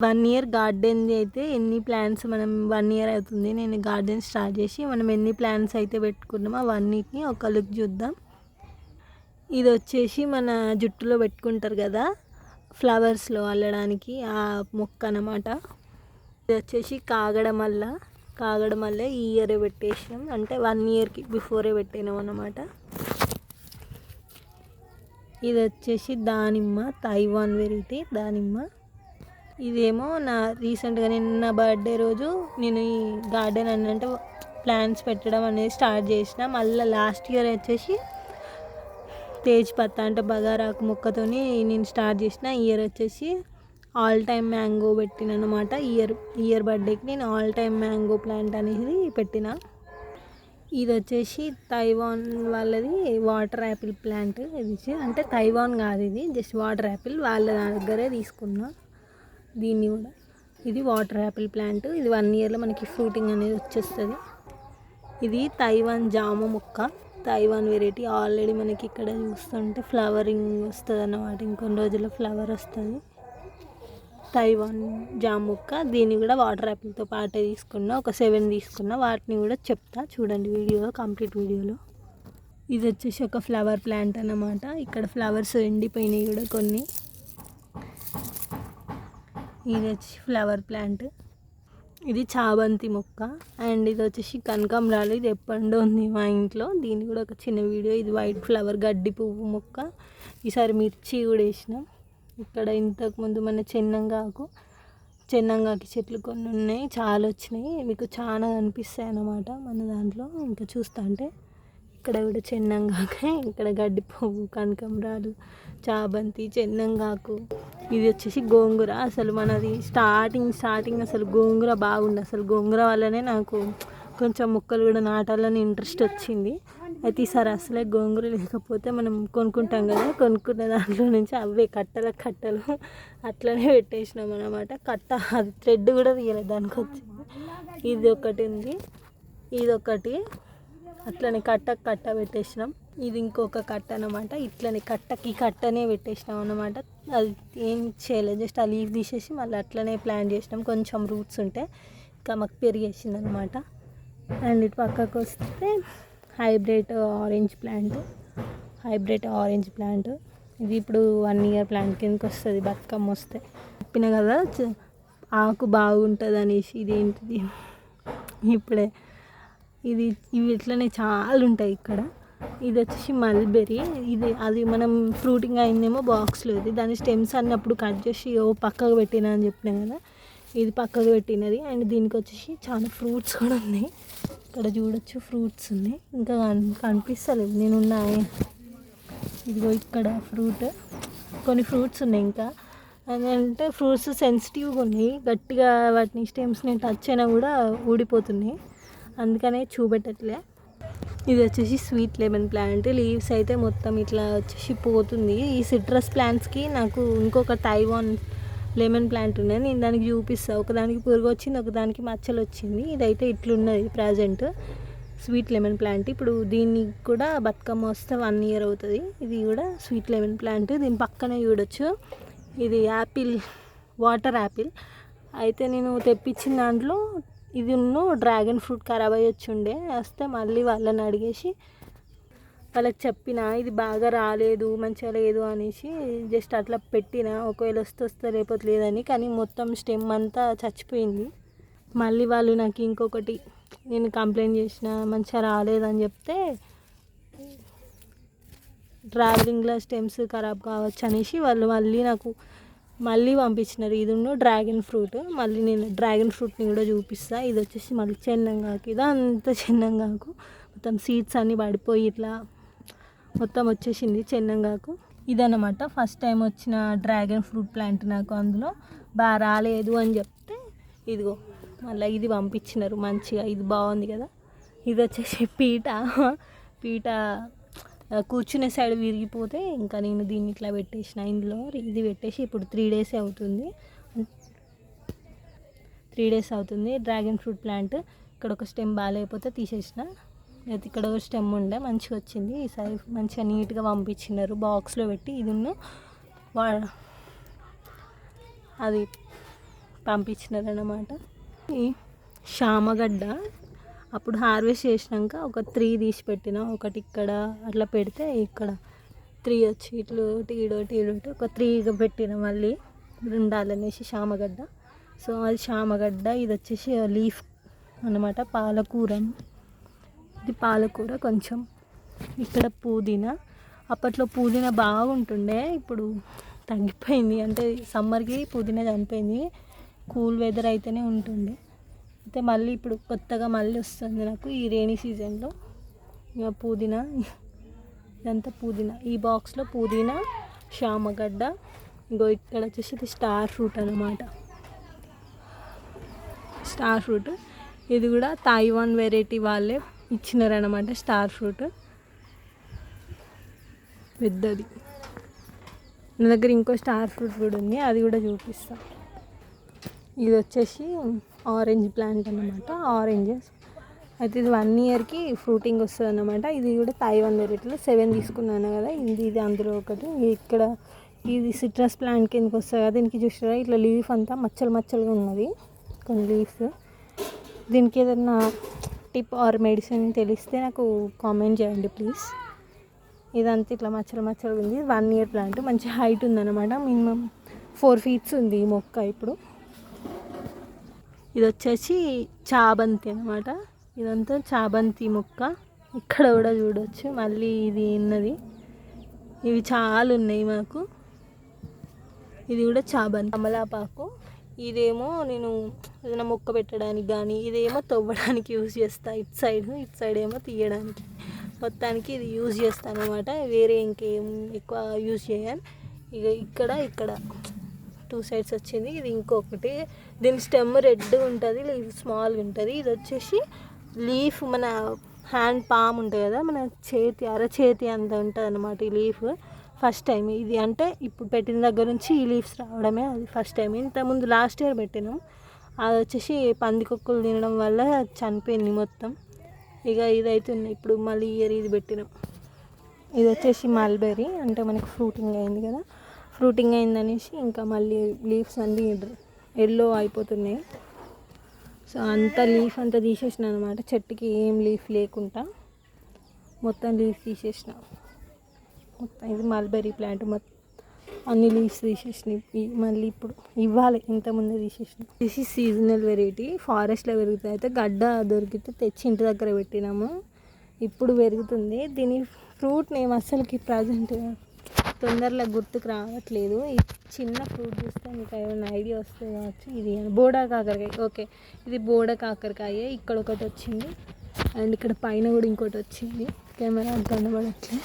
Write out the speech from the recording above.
1 year గార్డెన్ది అయితే ఎన్ని plants మనం 1 ఇయర్ అవుతుంది నేను గార్డెన్ స్టార్ట్ చేసి. మనం ఎన్ని ప్లాంట్స్ అయితే పెట్టుకున్నామో అవన్నిటిని ఒక లుక్ చూద్దాం. ఇది వచ్చేసి మన జుట్టులో పెట్టుకుంటారు కదా, ఫ్లవర్స్లో అల్లడానికి ఆ మొక్క అన్నమాట. ఇది వచ్చేసి కాగడమల్ల ఈ ఇయర్ పెట్టేసినాం, అంటే 1 ఇయర్కి బిఫోరే పెట్టినాం అన్నమాట. ఇది వచ్చేసి దానిమ్మ, తైవాన్ వెరైటీ దానిమ్మ. ఇదేమో రీసెంట్గా నిన్న బర్త్డే రోజు నేను ఈ గార్డెన్ అంటే ప్లాంట్స్ పెట్టడం అనేది స్టార్ట్ చేసిన. మళ్ళీ లాస్ట్ ఇయర్ వచ్చేసి తేజ్ పత్తా అంటే బగారాకు మొక్కతోని నేను స్టార్ట్ చేసిన. ఇయర్ వచ్చేసి ఆల్ టైమ్ మ్యాంగో పెట్టిన అనమాట. ఇయర్ బర్త్డేకి నేను ఆల్ టైమ్ మ్యాంగో ప్లాంట్ అనేది పెట్టిన. ఇది వచ్చేసి తైవాన్ వాళ్ళది వాటర్ యాపిల్ ప్లాంట్. ఇది అంటే తైవాన్ కాదు, ఇది జస్ట్ వాటర్ యాపిల్ వాళ్ళ దగ్గరే తీసుకున్నా. దీన్ని కూడా ఇది వాటర్ యాపిల్ ప్లాంట్. ఇది 1 ఇయర్లో మనకి ఫ్రూటింగ్ అనేది వచ్చేస్తుంది. ఇది తైవాన్ జామ మొక్క, తైవాన్ వెరైటీ. ఆల్రెడీ మనకి ఇక్కడ చూస్తుంటే ఫ్లవరింగ్ వస్తుంది అన్నమాట, ఇంకొన్ని రోజుల్లో ఫ్లవర్ వస్తుంది. తైవాన్ జామ మొక్క. దీన్ని కూడా వాటర్ యాపిల్తో పాటే తీసుకున్నా, ఒక 7 తీసుకున్నా. వాటిని కూడా చెప్తా చూడండి వీడియోలో, కంప్లీట్ వీడియోలో. ఇది వచ్చేసి ఒక ఫ్లవర్ ప్లాంట్ అన్నమాట. ఇక్కడ ఫ్లవర్స్ ఎండిపోయినాయి కూడా కొన్ని. ఇది వచ్చి ఫ్లవర్ ప్లాంట్. ఇది చాబంతి మొక్క. అండ్ ఇది వచ్చేసి కనకాంబరాలు. ఇది ఎప్పటిదో ఉంది మా ఇంట్లో. దీన్ని కూడా ఒక చిన్న వీడియో. ఇది వైట్ ఫ్లవర్ గడ్డి పువ్వు మొక్క. ఈసారి మిర్చి కూడా వేసినాం. ఇక్కడ ఇంతకుముందు మన చెన్నంగాకి చెట్లు కొన్ని ఉన్నాయి, చాలా వచ్చినాయి. మీకు చాలా కనిపిస్తాయి అన్నమాట మన దాంట్లో. ఇంకా చూస్తా అంటే ఇక్కడ కూడా చెన్నంగాకే, ఇక్కడ గడ్డి పువ్వు, కనకాంబరాలు, చాబంతి, చెన్నంగాకు. ఇది వచ్చేసి గోంగూర. అసలు మనది స్టార్టింగ్ అసలు గోంగూర బాగుంది. అసలు గోంగూర వల్లనే నాకు కొంచెం మొక్కలు కూడా నాటాలని ఇంట్రెస్ట్ వచ్చింది. అయితే ఈసారి అసలే గోంగూర లేకపోతే మనం కొనుక్కుంటాం కదా, కొనుక్కున్న దాంట్లో నుంచి అవే కట్టలు అట్లనే పెట్టేసినాం అన్నమాట. అది థ్రెడ్ కూడా తీయలేదు దానికి వచ్చింది. ఇది ఒకటి ఉంది, ఇది ఒకటి అట్లనే కట్ట పెట్టేసినాం. ఇది ఇంకొక కట్ట అన్నమాట. ఇట్లనే కట్టనే పెట్టేసినాం అన్నమాట. అది ఏం చేయలేదు, జస్ట్ ఆ లీఫ్ తీసేసి మళ్ళీ అట్లనే ప్లాంట్ చేసినాం. కొంచెం రూట్స్ ఉంటే ఇంకా మాకు పెరిగేసింది అనమాట. అండ్ ఇటు పక్కకు వస్తే హైబ్రిడ్ ఆరెంజ్ ప్లాంట్. ఇది ఇప్పుడు 1 ఇయర్ ప్లాంట్ కిందకి వస్తుంది బతుకమ్మ వస్తే. చెప్పిన కదా ఆకు బాగుంటుంది అనేసి. ఇదేంటిది ఇప్పుడే ఇవి ఇట్లనే చాలా ఉంటాయి ఇక్కడ. ఇది వచ్చేసి మల్బెరీ. అది మనం ఫ్రూటింగ్ అయిందేమో బాక్స్లో. దాని స్టెమ్స్ అన్నప్పుడు కట్ చేసి పక్కకు పెట్టినా అని చెప్పినా కదా, ఇది పక్కకు పెట్టినది. అండ్ దీనికి వచ్చేసి చాలా ఫ్రూట్స్ కూడా ఉన్నాయి. ఇక్కడ చూడొచ్చు ఫ్రూట్స్ ఉన్నాయి, ఇంకా కనిపిస్తలేదు నేనున్నాయి. ఇదిగో ఇక్కడ కొన్ని ఫ్రూట్స్ ఉన్నాయి. ఇంకా అంటే ఫ్రూట్స్ సెన్సిటివ్గా ఉన్నాయి, గట్టిగా వాటిని స్టెమ్స్ని టచ్ అయినా కూడా ఊడిపోతున్నాయి, అందుకనే చూపెట్టట్లే. ఇది వచ్చేసి స్వీట్ లెమన్ ప్లాంట్. లీవ్స్ అయితే మొత్తం ఇట్లా వచ్చేసి పోతుంది. ఈ సిట్రస్ ప్లాంట్స్కి నాకు ఇంకొక తైవాన్ లెమన్ ప్లాంట్ ఉన్నది, నేను దానికి చూపిస్తాను. ఒకదానికి పురుగు వచ్చింది, ఒకదానికి మచ్చలు వచ్చింది. ఇదైతే ఇట్లున్నది ప్రజెంట్ స్వీట్ లెమన్ ప్లాంట్. ఇప్పుడు దీనికి కూడా బతుకమ్మ వస్తే 1 ఇయర్ అవుతుంది. ఇది కూడా స్వీట్ లెమన్ ప్లాంట్. దీని పక్కనే చూడొచ్చు, ఇది వాటర్ యాపిల్. అయితే నేను తెప్పించిన దాంట్లో ఇది డ్రాగన్ ఫ్రూట్ ఖరాబ్ అయ్యొచ్చుండే. వస్తే మళ్ళీ వాళ్ళని అడిగేసి వాళ్ళకి చెప్పిన ఇది బాగా రాలేదు, మంచిగా లేదు అనేసి జస్ట్ అట్లా పెట్టిన. ఒకవేళ వస్తే లేకపోతే లేదని, కానీ మొత్తం స్టెమ్ అంతా చచ్చిపోయింది. మళ్ళీ వాళ్ళు నాకు ఇంకొకటి నేను కంప్లైంట్ చేసిన మంచిగా రాలేదని చెప్తే ట్రావెలింగ్లో స్టెమ్స్ ఖరాబ్ కావచ్చు అనేసి వాళ్ళు నాకు పంపించినారు. ఇది డ్రాగన్ ఫ్రూట్. మళ్ళీ నేను డ్రాగన్ ఫ్రూట్ని కూడా చూపిస్తాను. ఇది వచ్చేసి మళ్ళీ చెన్నంగాకు. ఇదంతా చెన్నంగాకు, మొత్తం సీడ్స్ అన్నీ పడిపోయి ఇట్లా మొత్తం వచ్చేసింది చెన్నంగాకు. ఇదన్నమాట ఫస్ట్ టైం వచ్చిన డ్రాగన్ ఫ్రూట్ ప్లాంట్. నాకు అందులో బాగా రాలేదు అని చెప్తే ఇదిగో మళ్ళీ ఇది పంపించినారు మంచిగా. ఇది బాగుంది కదా. ఇది వచ్చేసి పీట కూర్చునే సైడ్ విరిగిపోతే ఇంకా నేను దీన్ని ఇట్లా పెట్టేసిన. ఇందులో ఇది పెట్టేసి ఇప్పుడు 3 డేస్ అవుతుంది. Dragon fruit plant. ఇక్కడ ఒక స్టెమ్ బాగాలేకపోతే తీసేసిన. అయితే ఇక్కడ ఒక స్టెమ్ ఉండే మంచిగా వచ్చింది. ఈసారి మంచిగా నీట్గా పంపించినారు బాక్స్లో పెట్టి. ఇది అది పంపించినారన్నమాట. ఈ శామగడ్డ అప్పుడు హార్వెస్ట్ చేసినాక ఒక 3 తీసి పెట్టిన, ఒకటి ఇక్కడ అట్లా పెడితే ఇక్కడ 3 వచ్చి ఇట్లు ఈడోటి ఒక 3 పెట్టిన, మళ్ళీ ఉండాలనేసి శామగడ్డ. సో అది శామగడ్డ. ఇది వచ్చేసి లీఫ్ అన్నమాట, పాలకూర. ఇది పాలకూర. కొంచెం ఇక్కడ పుదీనా. అప్పట్లో పుదీనా బాగుంటుండే, ఇప్పుడు తగ్గిపోయింది. అంటే సమ్మర్కి పుదీనా చనిపోయింది, కూల్ వెదర్ అయితేనే ఉంటుంది. అయితే మళ్ళీ ఇప్పుడు కొత్తగా మళ్ళీ వస్తుంది నాకు ఈ రైనీ సీజన్లో. ఇక పుదీనా, ఇదంతా పుదీనా. ఈ బాక్స్లో పుదీనా, శామగడ్డ. ఇంకో ఇక్కడ వచ్చేసి ఇది స్టార్ ఫ్రూట్ అన్నమాట. స్టార్ ఫ్రూట్ ఇది కూడా తైవాన్ వెరైటీ వాళ్ళే ఇచ్చినారనమాట. స్టార్ ఫ్రూట్ పెద్దది. నా దగ్గర ఇంకో స్టార్ ఫ్రూట్ కూడా ఉంది, అది కూడా చూపిస్తాను. ఇది వచ్చేసి ఆరెంజ్ ప్లాంట్ అన్నమాట, ఆరెంజెస్. అయితే ఇది 1 ఇయర్కి ఫ్రూటింగ్ వస్తుంది అన్నమాట. ఇది కూడా తైవాన్ వెరైటీలో 7 తీసుకున్నాను కదా, ఇది అందులో ఒకటి. ఇక్కడ ఇది సిట్రస్ ప్లాంట్ కిందకి వస్తుంది కదా, దీనికి చూసారా ఇట్లా లీఫ్ అంతా మచ్చలుగా ఉన్నది, కొన్ని లీవ్స్. దీనికి ఏదైనా టిప్ ఆర్ మెడిసిన్ తెలిస్తే నాకు కామెంట్ చేయండి ప్లీజ్. ఇదంతా ఇట్లా మచ్చలు ఉంది. 1 ఇయర్ ప్లాంట్, మంచి హైట్ ఉందన్నమాట. మినిమం 4 feet ఉంది ఈ మొక్క ఇప్పుడు. ఇది వచ్చేసి చాబంతి అన్నమాట. ఇదంతా చాబంతి మొక్క. ఇక్కడ కూడా చూడవచ్చు. మళ్ళీ ఇది ఉన్నది, ఇవి చాలా ఉన్నాయి మాకు. ఇది కూడా చాబంతి. కమలాపాకు. ఇదేమో నేను ఏదైనా మొక్క పెట్టడానికి కానీ, ఇదేమో తవ్వడానికి యూజ్ చేస్తా. ఇటు సైడ్ ఏమో తీయడానికి. మొత్తానికి ఇది యూజ్ చేస్తాను అనమాట. వేరే ఇంకేం ఎక్కువ యూజ్ చేయను. ఇక ఇక్కడ 2 sides వచ్చింది. ఇది ఇంకొకటి. దీని స్టెమ్ రెడ్ ఉంటుంది, లీఫ్ స్మాల్గా ఉంటుంది. ఇది వచ్చేసి లీఫ్ మన హ్యాండ్ పామ్ ఉంటుంది కదా, మన అరచేతి అంత ఉంటుంది అన్నమాట ఈ లీఫ్. ఫస్ట్ టైం ఇది, అంటే ఇప్పుడు పెట్టిన దగ్గర నుంచి ఈ లీవ్స్ రావడమే అది ఫస్ట్ టైం. ఇంతకుముందు లాస్ట్ ఇయర్ పెట్టినాం, అది వచ్చేసి పందికొక్కులు తినడం వల్ల చనిపోయింది మొత్తం. ఇక ఇదైతే ఉన్నాయి. ఇప్పుడు మళ్ళీ ఇయర్ ఇది పెట్టినాం. ఇది వచ్చేసి మల్బెర్రీ, అంటే మనకు ఫ్రూటింగ్ అయింది కదా, ఫ్రూటింగ్ అయిందనేసి ఇంకా మళ్ళీ లీవ్స్ అన్నీ ఎల్లో అయిపోతున్నాయి. సో అంతా లీఫ్ అంతా తీసేసిన అనమాట, చెట్టుకి ఏం లీఫ్ లేకుండా మొత్తం లీఫ్ తీసేసిన మొత్తం. ఇది మల్బెర్రీ ప్లాంట్, మొత్తం అన్ని లీవ్స్ తీసేసినాయి. మళ్ళీ ఇప్పుడు ఇవ్వాలి, ఇంతకుముందే తీసేసిన. ఇది సీజనల్ వెరైటీ, ఫారెస్ట్లో పెరుగుతాయి. అయితే గడ్డ దొరికితే తెచ్చి ఇంటి దగ్గర పెట్టినాము, ఇప్పుడు పెరుగుతుంది. దీని ఫ్రూట్ నేమ్ అసలుకి ప్రజెంట్ తొందరలో గుర్తుకు రావట్లేదు. ఈ చిన్న ఫ్రూట్ చూస్తే మీకు ఏమైనా ఐడియా వస్తుంది కావచ్చు. ఇది బోడా కాకరకాయ. ఓకే, ఇది బోడా కాకరకాయ. ఇక్కడ ఒకటి వచ్చింది, అండ్ ఇక్కడ పైన కూడా ఇంకోటి వచ్చింది. కెమెరా కనబడట్లేదు.